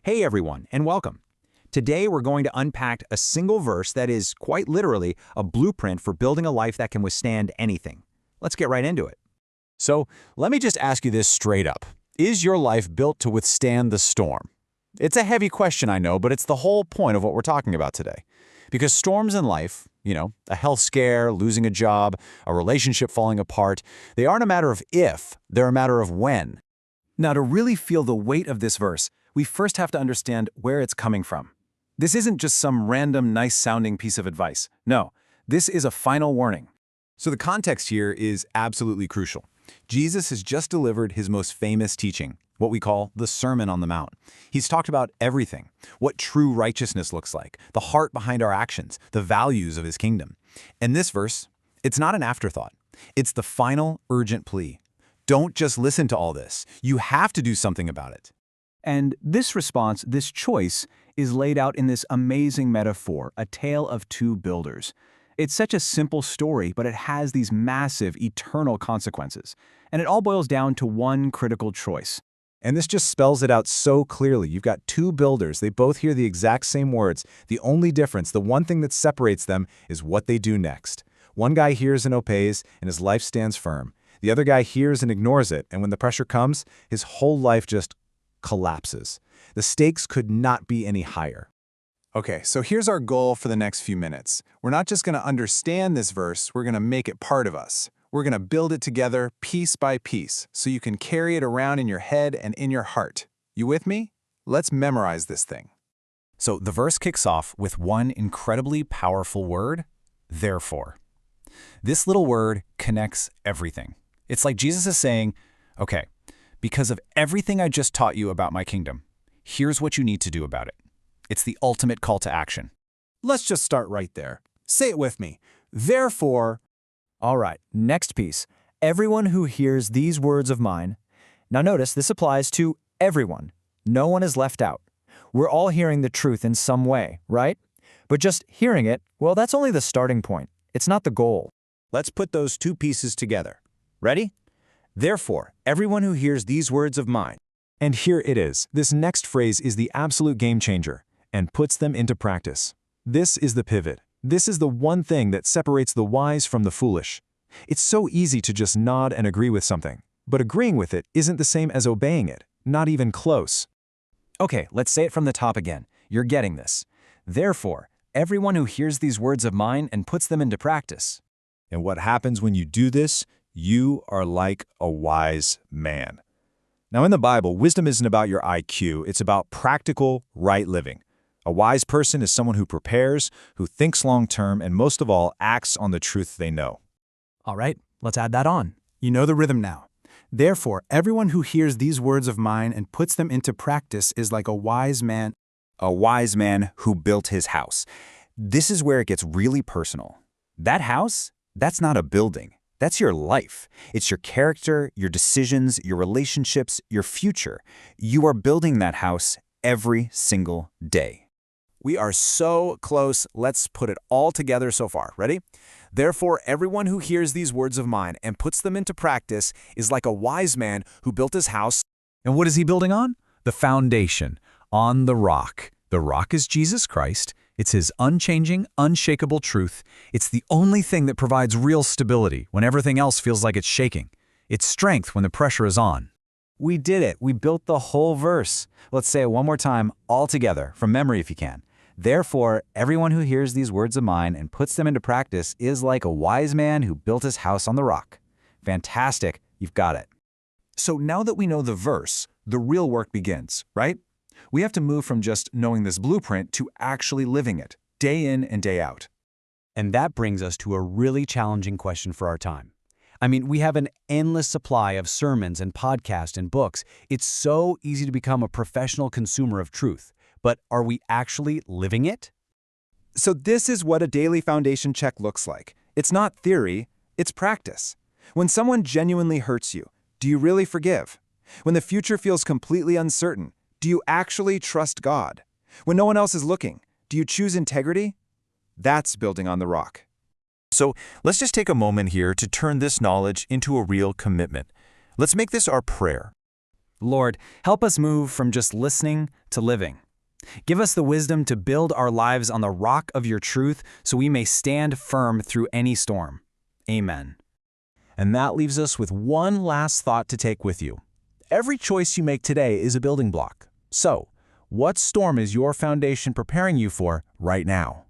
Hey everyone, and welcome. Today we're going to unpack a single verse that is, quite literally, a blueprint for building a life that can withstand anything. Let's get right into it. So, let me just ask you this straight up. Is your life built to withstand the storm? It's a heavy question, I know, but it's the whole point of what we're talking about today. Because storms in life, a health scare, losing a job, a relationship falling apart, they aren't a matter of if, they're a matter of when. Now, to really feel the weight of this verse, we first have to understand where it's coming from. This isn't just some random, nice-sounding piece of advice. No, this is a final warning. So the context here is absolutely crucial. Jesus has just delivered his most famous teaching, what we call the Sermon on the Mount. He's talked about everything, what true righteousness looks like, the heart behind our actions, the values of his kingdom. And this verse, it's not an afterthought. It's the final urgent plea. Don't just listen to all this. You have to do something about it. And this response, this choice, is laid out in this amazing metaphor, a tale of two builders. It's such a simple story, but it has these massive, eternal consequences. And it all boils down to one critical choice. And this just spells it out so clearly. You've got two builders. They both hear the exact same words. The only difference, the one thing that separates them, is what they do next. One guy hears and obeys, and his life stands firm. The other guy hears and ignores it, and when the pressure comes, his whole life just collapses. The stakes could not be any higher. Okay, so here's our goal for the next few minutes. We're not just going to understand this verse, we're going to make it part of us. We're going to build it together piece by piece so you can carry it around in your head and in your heart. You with me? Let's memorize this thing. So the verse kicks off with one incredibly powerful word, therefore. This little word connects everything. It's like Jesus is saying, okay, because of everything I just taught you about my kingdom, here's what you need to do about it. It's the ultimate call to action. Let's just start right there. Say it with me. Therefore. All right, next piece. Everyone who hears these words of mine. Now notice this applies to everyone. No one is left out. We're all hearing the truth in some way, right? But just hearing it, well, that's only the starting point. It's not the goal. Let's put those two pieces together. Ready? Therefore, everyone who hears these words of mine. And here it is. This next phrase is the absolute game changer and puts them into practice. This is the pivot. This is the one thing that separates the wise from the foolish. It's so easy to just nod and agree with something, but agreeing with it isn't the same as obeying it, not even close. Okay, let's say it from the top again. You're getting this. Therefore, everyone who hears these words of mine and puts them into practice. And what happens when you do this? You are like a wise man. Now in the Bible, wisdom isn't about your IQ, it's about practical, right living. A wise person is someone who prepares, who thinks long-term, and most of all, acts on the truth they know. All right, let's add that on. You know the rhythm now. Therefore, everyone who hears these words of mine and puts them into practice is like a wise man. A wise man who built his house. This is where it gets really personal. That house, that's not a building. That's your life. It's your character, your decisions, your relationships, your future. You are building that house every single day. We are so close. Let's put it all together so far. Ready? Therefore, everyone who hears these words of mine and puts them into practice is like a wise man who built his house. And what is he building on? The foundation, on the rock. The rock is Jesus Christ. It's his unchanging, unshakable truth. It's the only thing that provides real stability when everything else feels like it's shaking. It's strength when the pressure is on. We did it. We built the whole verse. Let's say it one more time, all together, from memory if you can. Therefore, everyone who hears these words of mine and puts them into practice is like a wise man who built his house on the rock. Fantastic. You've got it. So now that we know the verse, the real work begins, right? We have to move from just knowing this blueprint to actually living it, day in and day out. And that brings us to a really challenging question for our time. I mean, we have an endless supply of sermons and podcasts and books. It's so easy to become a professional consumer of truth. But are we actually living it? So this is what a daily foundation check looks like. It's not theory, it's practice. When someone genuinely hurts you, do you really forgive? When the future feels completely uncertain, do you actually trust God? When no one else is looking, do you choose integrity? That's building on the rock. So let's just take a moment here to turn this knowledge into a real commitment. Let's make this our prayer. Lord, help us move from just listening to living. Give us the wisdom to build our lives on the rock of your truth so we may stand firm through any storm. Amen. And that leaves us with one last thought to take with you. Every choice you make today is a building block. So, what storm is your foundation preparing you for right now?